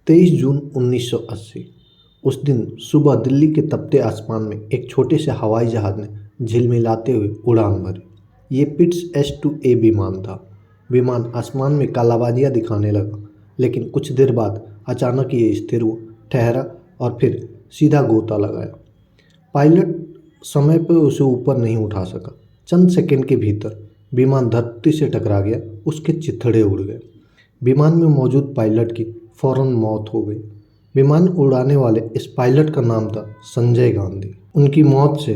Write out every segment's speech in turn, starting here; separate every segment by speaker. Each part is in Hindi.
Speaker 1: 23 जून 1980। उस दिन सुबह दिल्ली के तपते आसमान में एक छोटे से हवाई जहाज ने झिलमिलाते हुए उड़ान भरी। ये पिट्स S-2A विमान था। विमान आसमान में कालाबाजियाँ दिखाने लगा, लेकिन कुछ देर बाद अचानक ये स्थिर हुआ, ठहरा और फिर सीधा गोता लगाया। पायलट समय पर उसे ऊपर नहीं उठा सका। चंद सेकंड के भीतर विमान धरती से टकरा गया, उसके चिथड़े उड़ गए। विमान में मौजूद पायलट की फौरन मौत हो गई। विमान उड़ाने वाले इस पायलट का नाम था संजय गांधी। उनकी मौत से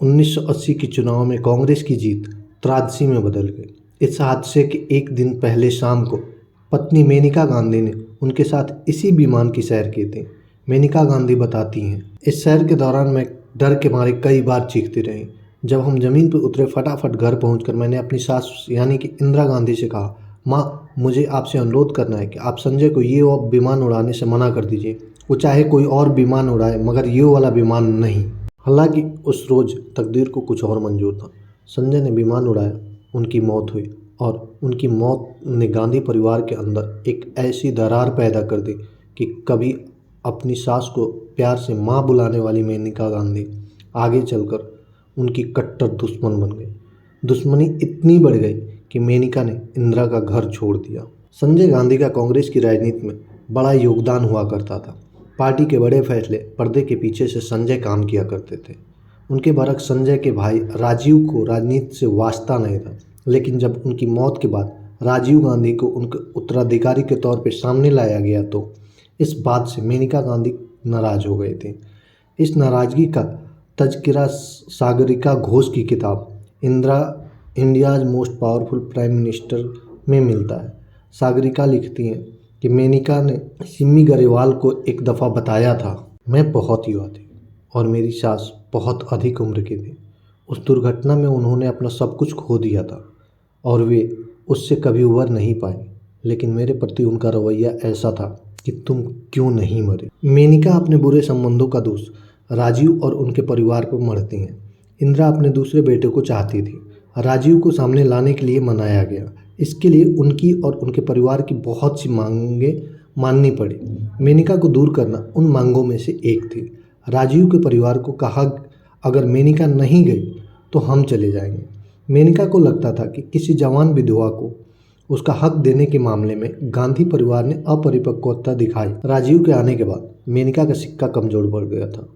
Speaker 1: 1980 के चुनाव में कांग्रेस की जीत त्रासदी में बदल गई। इस हादसे के एक दिन पहले शाम को पत्नी मेनका गांधी ने उनके साथ इसी विमान की सैर की थी। मेनका गांधी बताती हैं, इस सैर के दौरान मैं डर के मारे कई बार चीखती रही। जब हम जमीन पर उतरे, फटाफट घर पहुंचकर मैंने अपनी सास यानी कि इंदिरा गांधी से कहा, माँ, मुझे आपसे अनुरोध करना है कि आप संजय को ये विमान उड़ाने से मना कर दीजिए। वो चाहे कोई और विमान उड़ाए, मगर ये वाला विमान नहीं। हालांकि उस रोज़ तकदीर को कुछ और मंजूर था। संजय ने विमान उड़ाया, उनकी मौत हुई और उनकी मौत ने गांधी परिवार के अंदर एक ऐसी दरार पैदा कर दी कि कभी अपनी सास को प्यार से माँ बुलाने वाली मेनका गांधी आगे चलकर उनकी कट्टर दुश्मन बन गई। दुश्मनी इतनी बढ़ गई कि मेनका ने इंदिरा का घर छोड़ दिया। संजय गांधी का कांग्रेस की राजनीति में बड़ा योगदान हुआ करता था। पार्टी के बड़े फैसले पर्दे के पीछे से संजय काम किया करते थे। उनके बरक्स संजय के भाई राजीव को राजनीति से वास्ता नहीं था, लेकिन जब उनकी मौत के बाद राजीव गांधी को उनके उत्तराधिकारी के तौर पर सामने लाया गया तो इस बात से मेनका गांधी नाराज हो गए थे। इस नाराजगी का तज़किरा सागरिका घोष की किताब India's most powerful prime minister में मिलता है। सागरिका लिखती हैं कि मेनका ने सिमी गरेवाल को एक दफ़ा बताया था, मैं बहुत युवा थी और मेरी सास बहुत अधिक उम्र की थी। उस दुर्घटना में उन्होंने अपना सब कुछ खो दिया था और वे उससे कभी उबर नहीं पाए, लेकिन मेरे प्रति उनका रवैया ऐसा था कि तुम क्यों नहीं मरे। मेनका अपने बुरे संबंधों का दोष राजीव और उनके परिवार पर मढ़ती हैं। इंदिरा अपने दूसरे बेटे को चाहती थी। राजीव को सामने लाने के लिए मनाया गया। इसके लिए उनकी और उनके परिवार की बहुत सी मांगें माननी पड़ी। मेनका को दूर करना उन मांगों में से एक थी। राजीव के परिवार को कहा, अगर मेनका नहीं गई तो हम चले जाएंगे। मेनका को लगता था कि किसी जवान विधवा को उसका हक देने के मामले में गांधी परिवार ने अपरिपक्वता दिखाई। राजीव के आने के बाद मेनका का सिक्का कमजोर पड़ गया था।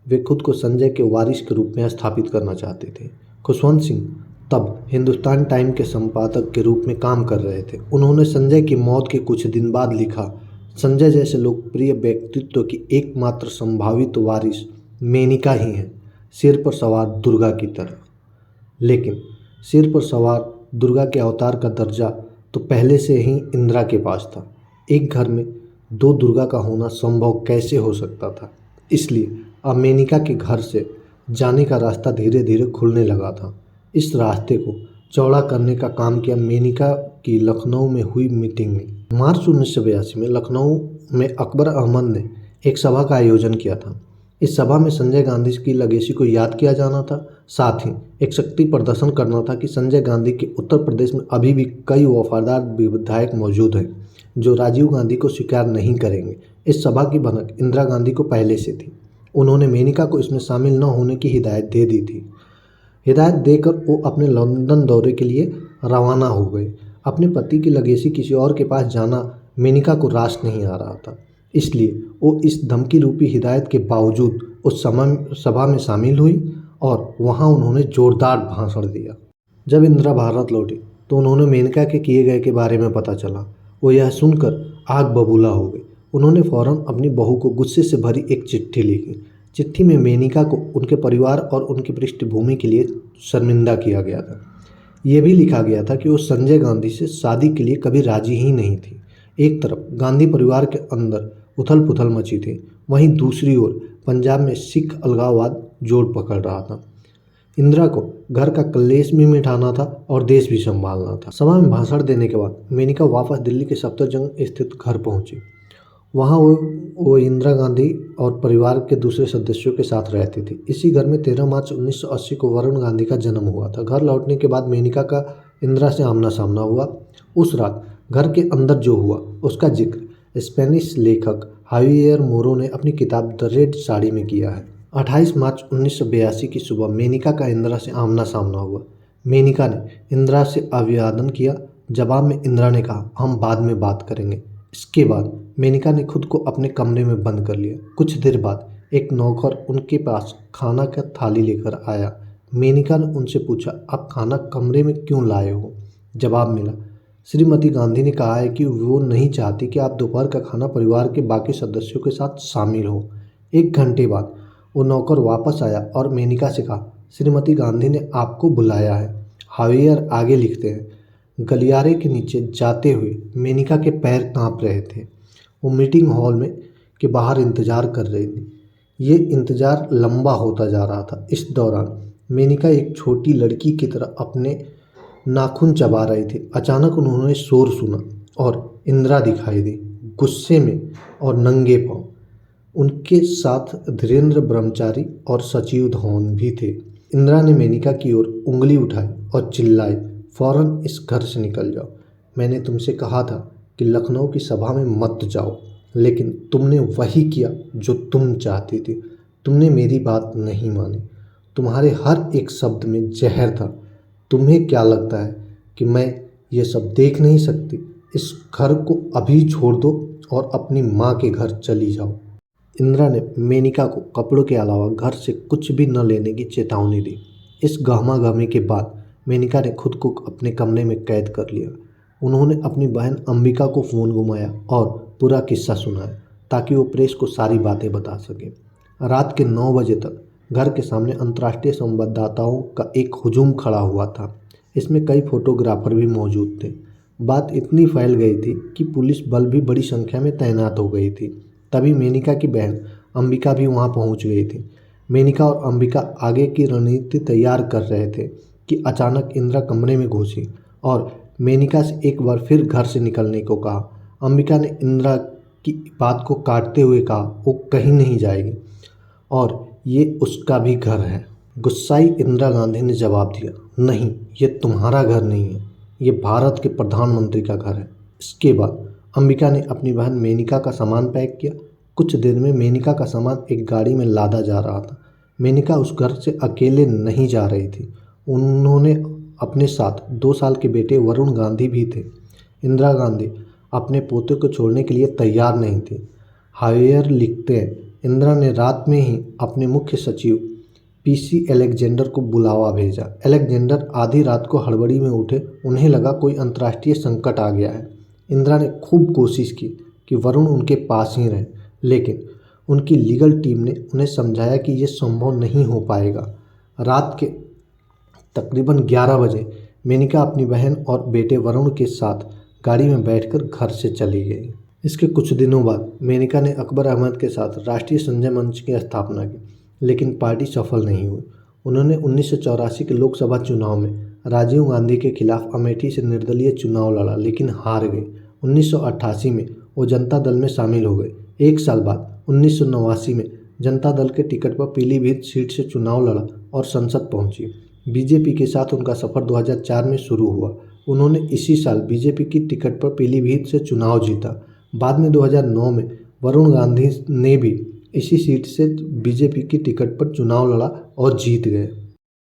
Speaker 1: वे खुद को संजय के वारिस के रूप में स्थापित करना चाहते थे। खुशवंत सिंह तब हिंदुस्तान टाइम के संपादक के रूप में काम कर रहे थे। उन्होंने संजय की मौत के कुछ दिन बाद लिखा, संजय जैसे लोकप्रिय व्यक्तित्व की एकमात्र संभावित वारिस मेनका ही है, सिर पर सवार दुर्गा की तरह। लेकिन सिर पर सवार दुर्गा के अवतार का दर्जा तो पहले से ही इंदिरा के पास था। एक घर में दो दुर्गा का होना संभव कैसे हो सकता था? इसलिए अब मेनका के घर से जाने का रास्ता धीरे धीरे खुलने लगा था। इस रास्ते को चौड़ा करने का काम किया मेनका की लखनऊ में हुई मीटिंग ने। मार्च 1982 में लखनऊ में अकबर अहमद ने एक सभा का आयोजन किया था। इस सभा में संजय गांधी की लेगेसी को याद किया जाना था, साथ ही एक शक्ति प्रदर्शन करना था कि संजय गांधी के उत्तर प्रदेश में अभी भी कई वफादार विधायक मौजूद हैं जो राजीव गांधी को स्वीकार नहीं करेंगे। इस सभा की भनक इंदिरा गांधी को पहले से थी। उन्होंने मेनका को इसमें शामिल न होने की हिदायत दे दी थी। हिदायत देकर वो अपने लंदन दौरे के लिए रवाना हो गए। अपने पति की लेगेसी किसी और के पास जाना मेनका को रास नहीं आ रहा था, इसलिए वो इस धमकी रूपी हिदायत के बावजूद उस सभा में शामिल हुई और वहाँ उन्होंने जोरदार भाषण दिया। जब इंदिरा भारत लौटी तो उन्होंने मेनका के किए गए के बारे में पता चला। वो यह सुनकर आग बबूला हो गई। उन्होंने फौरन अपनी बहू को गुस्से से भरी एक चिट्ठी लिखी। चिट्ठी में मेनका को उनके परिवार और उनकी पृष्ठभूमि के लिए शर्मिंदा किया गया था। ये भी लिखा गया था कि वो संजय गांधी से शादी के लिए कभी राजी ही नहीं थी। एक तरफ गांधी परिवार के अंदर उथल पुथल मची थी, वहीं दूसरी ओर पंजाब में सिख अलगाववाद जोर पकड़ रहा था। इंदिरा को घर का कलेश भी मिटाना था और देश भी संभालना था। सभा में भाषण देने के बाद मेनका वापस दिल्ली के सफदरजंग स्थित घर पहुंची। वहाँ वो इंदिरा गांधी और परिवार के दूसरे सदस्यों के साथ रहती थी। इसी घर में 13 मार्च 1980 को वरुण गांधी का जन्म हुआ था। घर लौटने के बाद मेनका का इंदिरा से आमना सामना हुआ। उस रात घर के अंदर जो हुआ उसका जिक्र स्पेनिश लेखक हावियर मोरो ने अपनी किताब द रेड साड़ी में किया है। 28 मार्च 1982 की सुबह मेनिका का इंदिरा से आमना सामना हुआ। मेनिका ने इंदिरा से अभिवादन किया। जवाब में इंदिरा ने कहा, हम बाद में बात करेंगे। इसके बाद मेनिका ने खुद को अपने कमरे में बंद कर लिया। कुछ देर बाद एक नौकर उनके पास खाना का थाली लेकर आया। मेनिका ने उनसे पूछा, आप खाना कमरे में क्यों लाए हो? जवाब मिला, श्रीमती गांधी ने कहा है कि वो नहीं चाहती कि आप दोपहर का खाना परिवार के बाकी सदस्यों के साथ शामिल हो। 1 घंटे बाद वो नौकर वापस आया और मेनिका से कहा, श्रीमती गांधी ने आपको बुलाया है। हावियर आगे लिखते हैं, गलियारे के नीचे जाते हुए मेनिका के पैर कांप रहे थे। वो मीटिंग हॉल में के बाहर इंतजार कर रही थी। ये इंतजार लंबा होता जा रहा था। इस दौरान मेनिका एक छोटी लड़की की तरह अपने नाखून चबा रही थी। अचानक उन्होंने शोर सुना और इंदिरा दिखाई दी, गुस्से में और नंगे पांव। उनके साथ धीरेन्द्र ब्रह्मचारी और सचिव धवन भी थे। इंदिरा ने मेनिका की ओर उंगली उठाई और चिल्लाई, फौरन इस घर से निकल जाओ। मैंने तुमसे कहा था कि लखनऊ की सभा में मत जाओ, लेकिन तुमने वही किया जो तुम चाहती थी। तुमने मेरी बात नहीं मानी। तुम्हारे हर एक शब्द में जहर था। तुम्हें क्या लगता है कि मैं ये सब देख नहीं सकती? इस घर को अभी छोड़ दो और अपनी माँ के घर चली जाओ। इंदिरा ने मेनिका को कपड़ों के अलावा घर से कुछ भी न लेने की चेतावनी दी। इस गहमा-गहमी के बाद मेनिका ने खुद को अपने कमरे में कैद कर लिया। उन्होंने अपनी बहन अंबिका को फ़ोन घुमाया और पूरा किस्सा सुनाया ताकि वो प्रेस को सारी बातें बता सके। रात के 9 बजे तक घर के सामने अंतर्राष्ट्रीय संवाददाताओं का एक हुजूम खड़ा हुआ था। इसमें कई फोटोग्राफर भी मौजूद थे। बात इतनी फैल गई थी कि पुलिस बल भी बड़ी संख्या में तैनात हो गई थी। तभी मेनिका की बहन अंबिका भी वहां पहुंच गई थी। मेनिका और अंबिका आगे की रणनीति तैयार कर रहे थे कि अचानक इंदिरा कमरे में घुसी और मेनिका से एक बार फिर घर से निकलने को कहा। अंबिका ने इंदिरा की बात को काटते हुए कहा, वो कहीं नहीं जाएगी और ये उसका भी घर है। गुस्साई इंदिरा गांधी ने जवाब दिया, नहीं, ये तुम्हारा घर नहीं है, ये भारत के प्रधानमंत्री का घर है। इसके बाद अंबिका ने अपनी बहन मेनिका का सामान पैक किया। कुछ देर में मेनिका का सामान एक गाड़ी में लादा जा रहा था। मेनिका उस घर से अकेले नहीं जा रही थी। उन्होंने अपने साथ 2 साल के बेटे वरुण गांधी भी थे। इंदिरा गांधी अपने पोते को छोड़ने के लिए तैयार नहीं थी। हावियर लिखते हैं, इंदिरा ने रात में ही अपने मुख्य सचिव पीसी अलेक्जेंडर को बुलावा भेजा। अलेक्जेंडर आधी रात को हड़बड़ी में उठे। उन्हें लगा कोई अंतर्राष्ट्रीय संकट आ गया है। इंदिरा ने खूब कोशिश की कि वरुण उनके पास ही रहे, लेकिन उनकी लीगल टीम ने उन्हें समझाया कि ये संभव नहीं हो पाएगा। रात के तकरीबन 11 बजे मेनिका अपनी बहन और बेटे वरुण के साथ गाड़ी में बैठकर घर से चली गई। इसके कुछ दिनों बाद मेनिका ने अकबर अहमद के साथ राष्ट्रीय संजय मंच की स्थापना की, लेकिन पार्टी सफल नहीं हुई। उन्होंने 1984 के लोकसभा चुनाव में राजीव गांधी के खिलाफ अमेठी से निर्दलीय चुनाव लड़ा, लेकिन हार गए। 1988 में वो जनता दल में शामिल हो गए। 1 साल बाद 1989 में जनता दल के टिकट पर पीलीभीत सीट से चुनाव लड़ा और संसद पहुंची। बीजेपी के साथ उनका सफ़र 2004 में शुरू हुआ। उन्होंने इसी साल बीजेपी की टिकट पर पीलीभीत से चुनाव जीता। बाद में 2009 में वरुण गांधी ने भी इसी सीट से बीजेपी की टिकट पर चुनाव लड़ा और जीत गए।